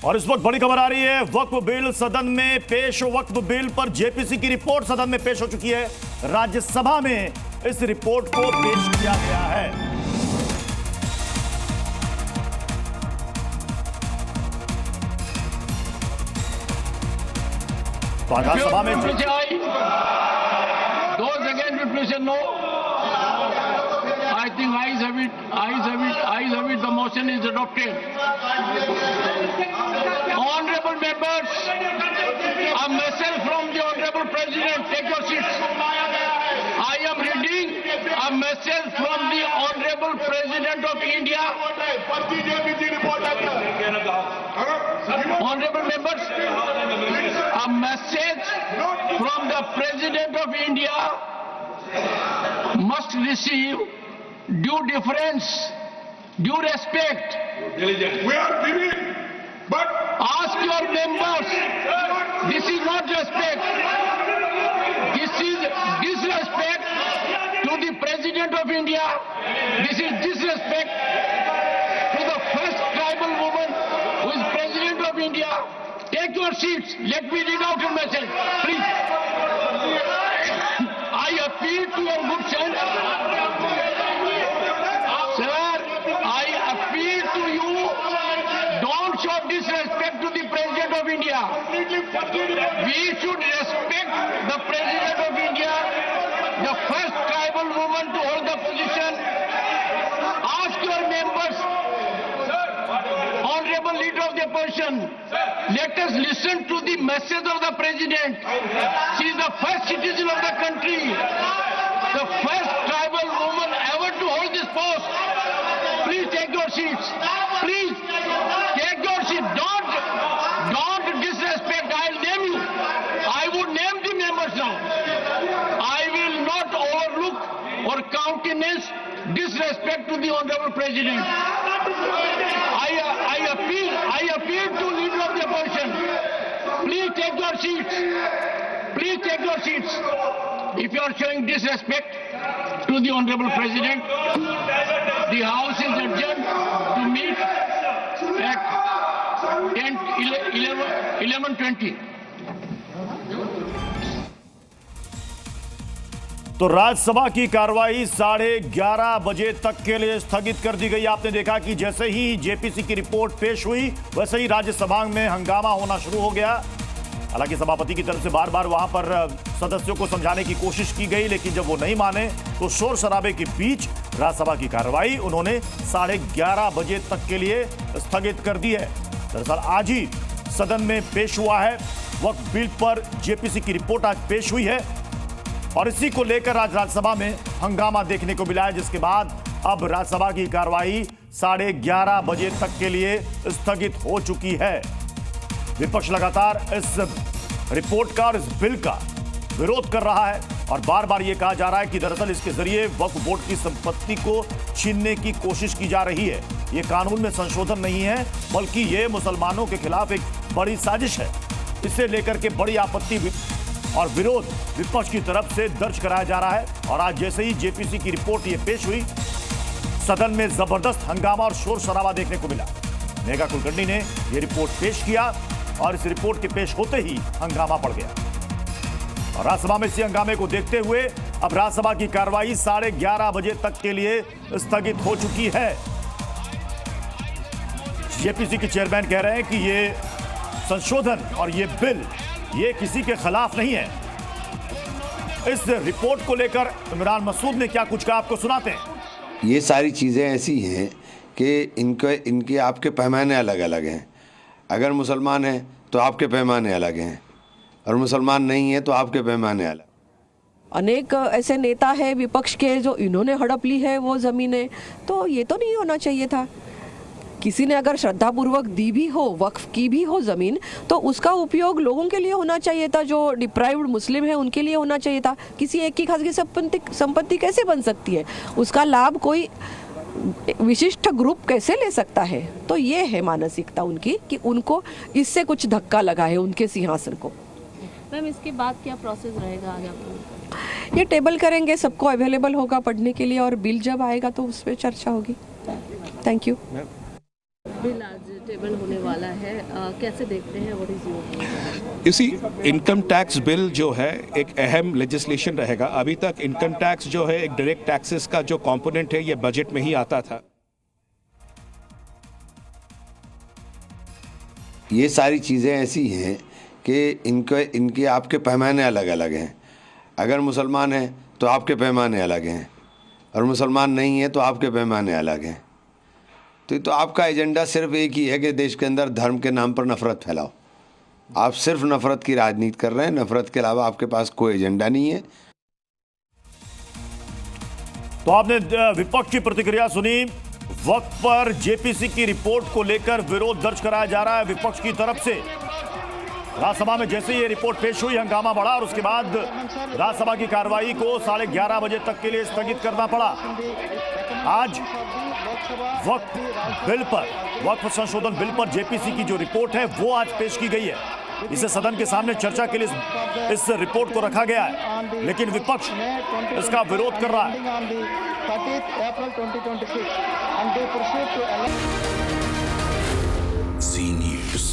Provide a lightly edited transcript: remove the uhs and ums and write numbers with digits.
और इस वक्त बड़ी खबर आ रही है, वक्फ बिल सदन में पेश। वक्फ बिल पर जेपीसी की रिपोर्ट सदन में पेश हो चुकी है। राज्यसभा में इस रिपोर्ट को पेश किया गया है। तो राज्यसभा में I think ayes have it. The motion is adopted. Honorable members, a message from the Honorable President. Take your seats. I am reading a message from the Honorable President of India. Honorable members, a message from the President of India must receive due deference, due respect. We are giving, but ask your members. This is not respect. This is disrespect to the President of India. This is disrespect to the first tribal woman who is President of India. Take your seats. Let me read out your message, please. I appeal to your good sense. Disrespect to the President of India. We should respect the President of India, the first tribal woman to hold the position. Ask your members, Honorable Leader of the Opposition, let us listen to the message of the President. She is the first citizen of the country, the first tribal woman ever to hold this post. Please take your seats. Please take your seat. Don't disrespect. I'll name you. I would name the members now. I will not overlook or countenance disrespect to the Honorable President. I appeal to Leader of the Opposition. Please take your seats. Please take your seats. If you are showing disrespect to the Honorable President, the House is adjourned to meet at 11:20. तो राज्यसभा की कार्रवाई 11:30 बजे तक के लिए स्थगित कर दी गई। आपने देखा कि जैसे ही जेपीसी की रिपोर्ट पेश हुई वैसे ही राज्यसभा में हंगामा होना शुरू हो गया। हालांकि सभापति की तरफ से बार बार वहां पर सदस्यों को समझाने की कोशिश की गई, लेकिन जब वो नहीं माने तो शोर शराबे के बीच राज्यसभा की कार्रवाई उन्होंने 11:30 बजे तक के लिए स्थगित कर दी है। दरअसल आज ही सदन में पेश हुआ है वक्फ बिल पर जेपीसी की रिपोर्ट आज पेश हुई है और इसी को लेकर आज राज्यसभा में हंगामा देखने को मिला है, जिसके बाद अब राज्यसभा की कार्रवाई 11:30 बजे तक के लिए स्थगित हो चुकी है। विपक्ष लगातार इस रिपोर्ट का और इस बिल का विरोध कर रहा है और बार बार यह कहा जा रहा है कि दरअसल इसके जरिए वक्फ बोर्ड की संपत्ति को छीनने की कोशिश की जा रही है। यह कानून में संशोधन नहीं है, बल्कि यह मुसलमानों के खिलाफ एक बड़ी साजिश है। इसे लेकर के बड़ी आपत्ति और विरोध विपक्ष की तरफ से दर्ज कराया जा रहा है और आज जैसे ही जेपीसी की रिपोर्ट ये पेश हुई, सदन में जबरदस्त हंगामा और शोर शराबा देखने को मिला। मेघा कुलकर्णी ने यह रिपोर्ट पेश किया और इस रिपोर्ट के पेश होते ही हंगामा बढ़ गया और राज्यसभा में इसी हंगामे को देखते हुए अब राज्यसभा की कार्रवाई 11:30 बजे तक के लिए स्थगित हो चुकी है। जेपीसी के चेयरमैन कह रहे हैं कि ये संशोधन और ये बिल ये किसी के खिलाफ नहीं है। इस रिपोर्ट को लेकर इमरान मसूद ने क्या कुछ कहा, आपको सुनाते हैं। ये सारी चीज़ें ऐसी हैं कि इनके आपके पैमाने अलग अलग हैं। अगर मुसलमान हैं तो आपके पैमाने अलग हैं और मुसलमान नहीं है तो आपके पैमाने अलग। अनेक ऐसे नेता है विपक्ष के जो इन्होंने हड़प ली है वो ज़मीनें, तो ये तो नहीं होना चाहिए था। किसी ने अगर श्रद्धापूर्वक दी भी हो, वक्फ की भी हो ज़मीन, तो उसका उपयोग लोगों के लिए होना चाहिए था, जो डिप्राइव्ड मुस्लिम है उनके लिए होना चाहिए था। किसी एक की खासगी संपत्ति कैसे बन सकती है, उसका लाभ कोई विशिष्ट ग्रुप कैसे ले सकता है? तो ये है मानसिकता उनकी कि उनको इससे कुछ धक्का लगा है उनके सिंहासन को। मैम, इसके बाद क्या प्रोसेस रहेगा आगे आपको? ये टेबल करेंगे, सबको अवेलेबल होगा पढ़ने के लिए और बिल जब आएगा तो उस पर चर्चा होगी। Thank you. बिल आज टेबल होने वाला है, कैसे देखते हैं, व्हाट इज योर? इसी इनकम टैक्स बिल जो है एक अहम लेजिस्लेशन रहेगा। अभी तक इनकम टैक्स जो है एक डायरेक्ट टैक्सेस का जो कंपोनेंट है ये बजट में ही आता था। ये सारी चीज़ें ऐसी हैं कि इनके आपके पैमाने अलग अलग हैं। अगर मुसलमान हैं तो आपके पैमाने अलग हैं, और मुसलमान नहीं है तो आपके पैमाने अलग हैं। तो आपका एजेंडा सिर्फ एक ही है कि देश के अंदर धर्म के नाम पर नफरत फैलाओ। आप सिर्फ नफरत की राजनीति कर रहे हैं, नफरत के अलावा आपके पास कोई एजेंडा नहीं है। तो आपने विपक्ष की प्रतिक्रिया सुनी। वक्त पर जेपीसी की रिपोर्ट को लेकर विरोध दर्ज कराया जा रहा है विपक्ष की तरफ से। राज्यसभा में जैसे ये रिपोर्ट पेश हुई, हंगामा बढ़ा और उसके बाद राज्यसभा की कार्रवाई को 11:30 बजे तक के लिए स्थगित करना पड़ा। आज वक्फ संशोधन बिल पर जेपीसी की जो रिपोर्ट है वो आज पेश की गई है। इसे सदन के सामने चर्चा के लिए इस रिपोर्ट को रखा गया है, लेकिन विपक्ष इसका विरोध कर रहा है। Zee News.